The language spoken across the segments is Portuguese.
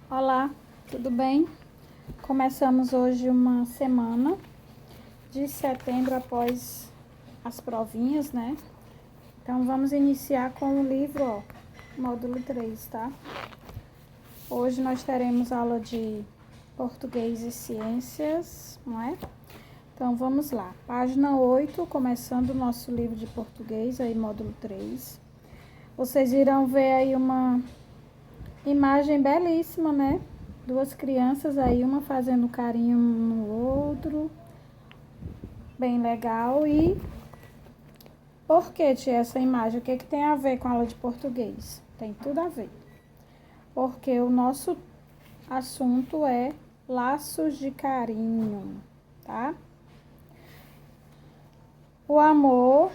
Olá, tudo bem? Começamos hoje uma semana de setembro após as provinhas, né? Então vamos iniciar com o livro, módulo 3, tá? Hoje nós teremos aula de português e ciências, não é? Então vamos lá, página 8, começando o nosso livro de português, aí módulo 3. Vocês irão ver aí uma imagem belíssima, né? Duas crianças aí, uma fazendo carinho no outro. Bem legal. E por que, tia, essa imagem? O que tem a ver com a aula de português? Tem tudo a ver. Porque o nosso assunto é laços de carinho, tá? O amor,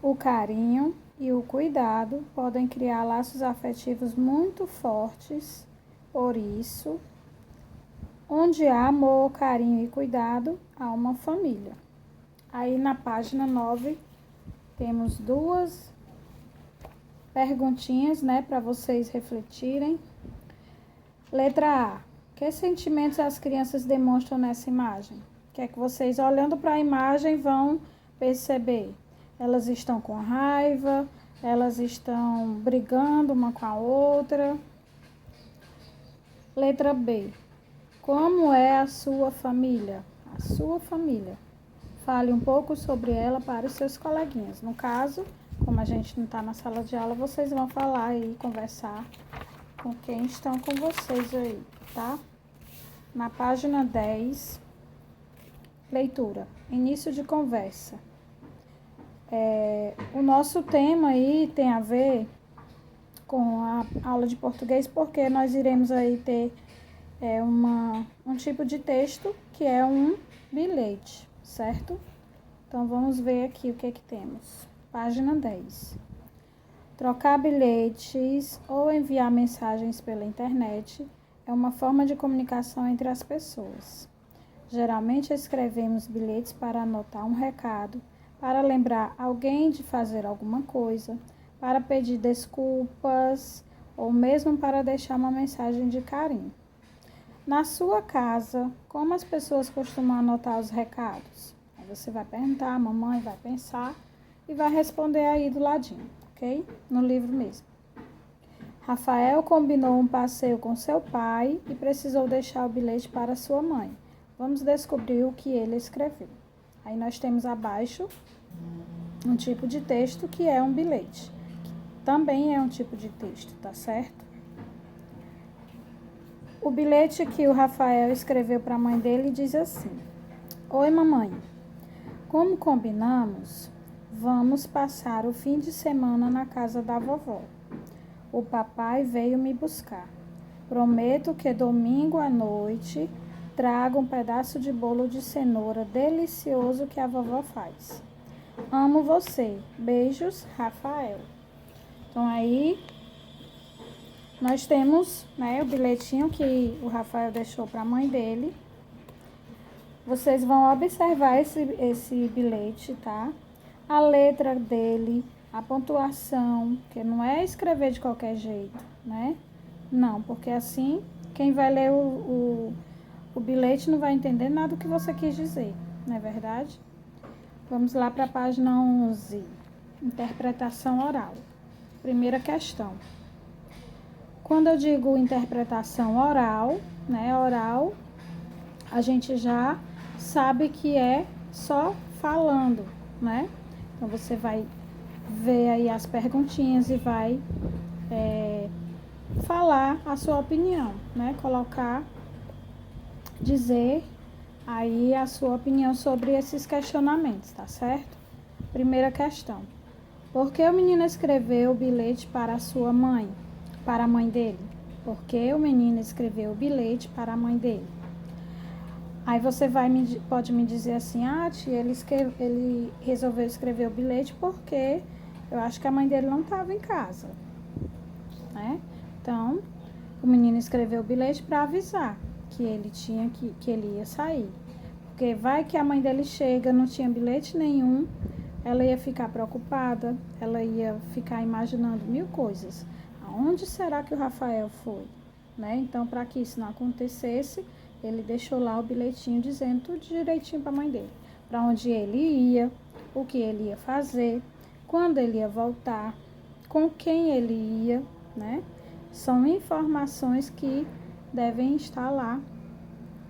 o carinho e o cuidado podem criar laços afetivos muito fortes. Por isso, onde há amor, carinho e cuidado, há uma família. Aí na página 9 temos duas perguntinhas, né, para vocês refletirem. Letra A. Que sentimentos as crianças demonstram nessa imagem? O que é que vocês, olhando para a imagem, vão perceber? Elas estão com raiva, elas estão brigando uma com a outra. Letra B. Como é a sua família? A sua família. Fale um pouco sobre ela para os seus coleguinhas. No caso, como a gente não está na sala de aula, vocês vão falar e conversar com quem estão com vocês aí, tá? Na página 10, leitura. Início de conversa. O nosso tema aí tem a ver com a aula de português, porque nós iremos aí ter um tipo de texto que é um bilhete, certo? Então, vamos ver aqui o que temos. Página 10. Trocar bilhetes ou enviar mensagens pela internet é uma forma de comunicação entre as pessoas. Geralmente, escrevemos bilhetes para anotar um recado, para lembrar alguém de fazer alguma coisa, para pedir desculpas ou mesmo para deixar uma mensagem de carinho. Na sua casa, como as pessoas costumam anotar os recados? Aí você vai perguntar, a mamãe vai pensar e vai responder aí do ladinho, ok? No livro mesmo. Rafael combinou um passeio com seu pai e precisou deixar o bilhete para sua mãe. Vamos descobrir o que ele escreveu. Aí nós temos abaixo um tipo de texto que é um bilhete. Também é um tipo de texto, tá certo? O bilhete que o Rafael escreveu para a mãe dele diz assim: Oi, mamãe. Como combinamos, vamos passar o fim de semana na casa da vovó. O papai veio me buscar. Prometo que domingo à noite trago um pedaço de bolo de cenoura delicioso que a vovó faz. Amo você. Beijos, Rafael. Então aí nós temos, né, o bilhetinho que o Rafael deixou para a mãe dele. Vocês vão observar esse bilhete, tá? A letra dele, a pontuação, que não é escrever de qualquer jeito, né? Não, porque assim quem vai ler o bilhete não vai entender nada do que você quis dizer, não é verdade? Vamos lá para a página 11, interpretação oral. Primeira questão. Quando eu digo interpretação oral, né, oral, a gente já sabe que é só falando, né? Então, você vai ver aí as perguntinhas e vai falar a sua opinião, né? Colocar, dizer aí a sua opinião sobre esses questionamentos, tá certo? Primeira questão. Por que o menino escreveu o bilhete para a sua mãe? Para a mãe dele? Por que o menino escreveu o bilhete para a mãe dele? Aí você pode me dizer assim, tia, ele resolveu escrever o bilhete porque eu acho que a mãe dele não estava em casa, né? Então, o menino escreveu o bilhete para avisar que ele ia sair. Porque vai que a mãe dele chega, não tinha bilhete nenhum, ela ia ficar preocupada, ela ia ficar imaginando mil coisas. Aonde será que o Rafael foi? né? Então, para que isso não acontecesse, ele deixou lá o bilhetinho dizendo tudo direitinho para a mãe dele. Para onde ele ia, o que ele ia fazer, quando ele ia voltar, com quem ele ia, né? São informações que devem estar lá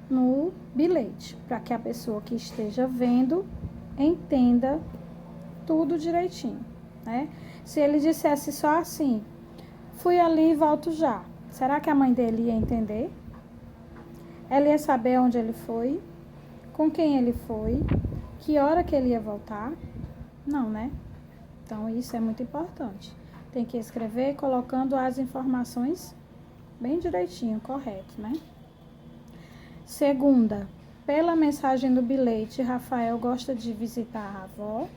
no bilhete, para que a pessoa que esteja vendo entenda tudo direitinho, né? Se ele dissesse só assim, fui ali e volto já, será que a mãe dele ia entender? Ela ia saber onde ele foi, com quem ele foi, que hora que ele ia voltar? Não, né? Então, isso é muito importante. Tem que escrever colocando as informações bem direitinho, correto, né? Segunda, pela mensagem do bilhete, Rafael gosta de visitar a avó?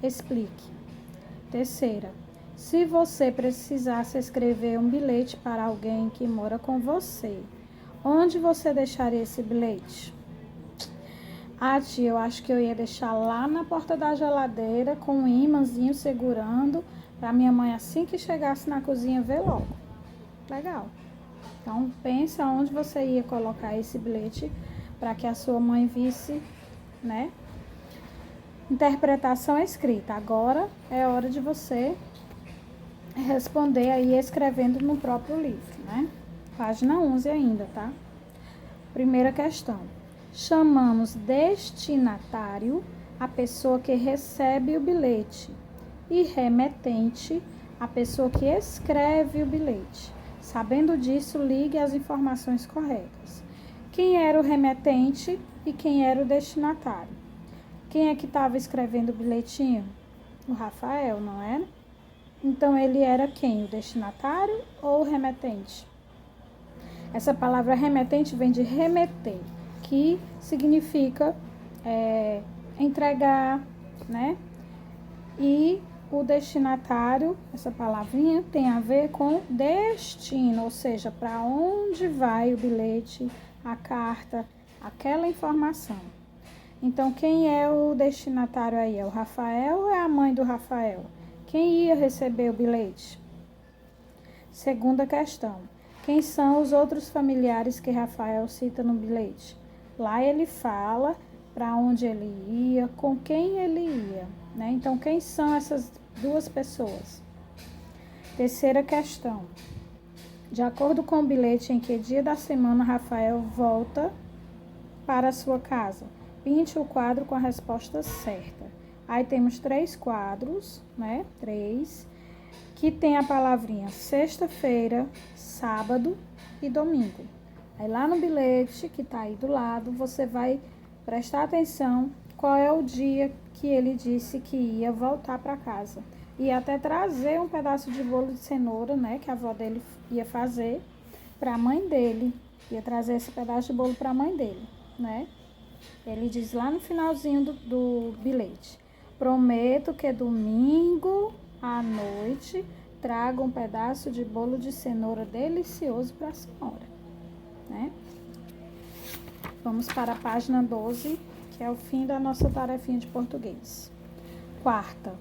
Explique. Terceira, se você precisasse escrever um bilhete para alguém que mora com você, onde você deixaria esse bilhete? Ah, tia, eu acho que eu ia deixar lá na porta da geladeira com um imãzinho segurando para minha mãe, assim que chegasse na cozinha, ver logo. Legal. Então, pensa onde você ia colocar esse bilhete para que a sua mãe visse, né? Interpretação escrita. Agora é hora de você responder aí escrevendo no próprio livro, né? Página 11 ainda, tá? Primeira questão. Chamamos destinatário a pessoa que recebe o bilhete e remetente a pessoa que escreve o bilhete. Sabendo disso, ligue as informações corretas. Quem era o remetente e quem era o destinatário? Quem é que estava escrevendo o bilhetinho? O Rafael, não era? Então, ele era quem? O destinatário ou o remetente? Essa palavra remetente vem de remeter, que significa entregar, né? E o destinatário, essa palavrinha, tem a ver com destino, ou seja, para onde vai o bilhete, a carta, aquela informação. Então, quem é o destinatário aí? É o Rafael ou é a mãe do Rafael? Quem ia receber o bilhete? Segunda questão. Quem são os outros familiares que Rafael cita no bilhete? Lá ele fala para onde ele ia, com quem ele ia, né? Então, quem são essas duas pessoas? Terceira questão. De acordo com o bilhete, em que dia da semana Rafael volta para a sua casa? Pinte o quadro com a resposta certa. Aí temos 3 quadros, né? 3, que tem a palavrinha sexta-feira, sábado e domingo. Aí lá no bilhete, que tá aí do lado, você vai prestar atenção qual é o dia que ele disse que ia voltar para casa. E até trazer um pedaço de bolo de cenoura, né? Que a avó dele ia fazer para a mãe dele. Ia trazer esse pedaço de bolo para a mãe dele, né? Ele diz lá no finalzinho do bilhete: prometo que domingo à noite trago um pedaço de bolo de cenoura delicioso para a senhora, né? Vamos para a página 12, que é o fim da nossa tarefinha de português. Quarta.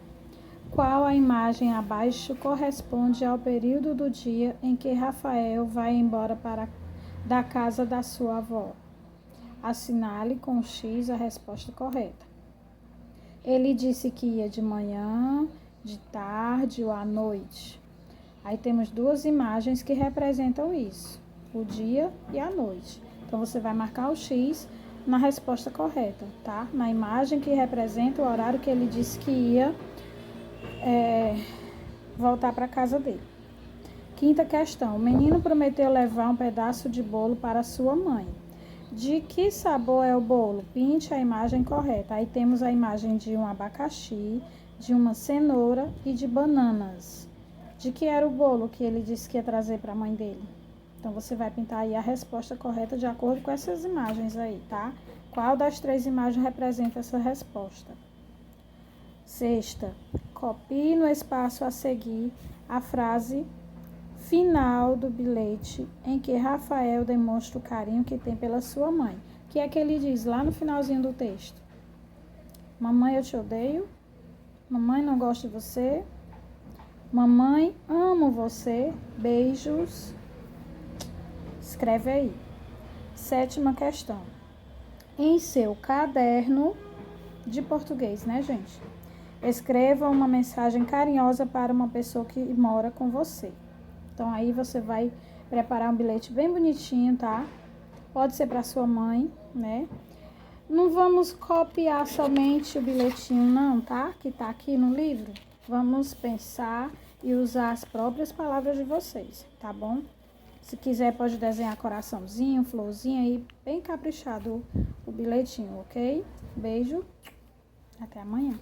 Qual a imagem abaixo corresponde ao período do dia em que Rafael vai embora da casa da sua avó? Assinale com X a resposta correta. Ele disse que ia de manhã, de tarde ou à noite. Aí temos 2 imagens que representam isso, o dia e a noite. Então, você vai marcar o X na resposta correta, tá? Na imagem que representa o horário que ele disse que ia voltar para a casa dele. Quinta questão. O menino prometeu levar um pedaço de bolo para sua mãe. De que sabor é o bolo? Pinte a imagem correta. Aí temos a imagem de um abacaxi, de uma cenoura e de bananas. De que era o bolo que ele disse que ia trazer para a mãe dele? Então, você vai pintar aí a resposta correta de acordo com essas imagens aí, tá? Qual das 3 imagens representa essa resposta? Sexta, copie no espaço a seguir a frase final do bilhete em que Rafael demonstra o carinho que tem pela sua mãe. O que é que ele diz lá no finalzinho do texto? Mamãe, eu te odeio. Mamãe, não gosto de você. Mamãe, amo você. Beijos. Escreve aí. 7ª questão. Em seu caderno de português, né, gente? Escreva uma mensagem carinhosa para uma pessoa que mora com você. Então, aí você vai preparar um bilhete bem bonitinho, tá? Pode ser para sua mãe, né? Não vamos copiar somente o bilhetinho, não, tá? Que tá aqui no livro. Vamos pensar e usar as próprias palavras de vocês, tá bom? Se quiser, pode desenhar coraçãozinho, florzinha aí, bem caprichado o bilhetinho, ok? Beijo, até amanhã.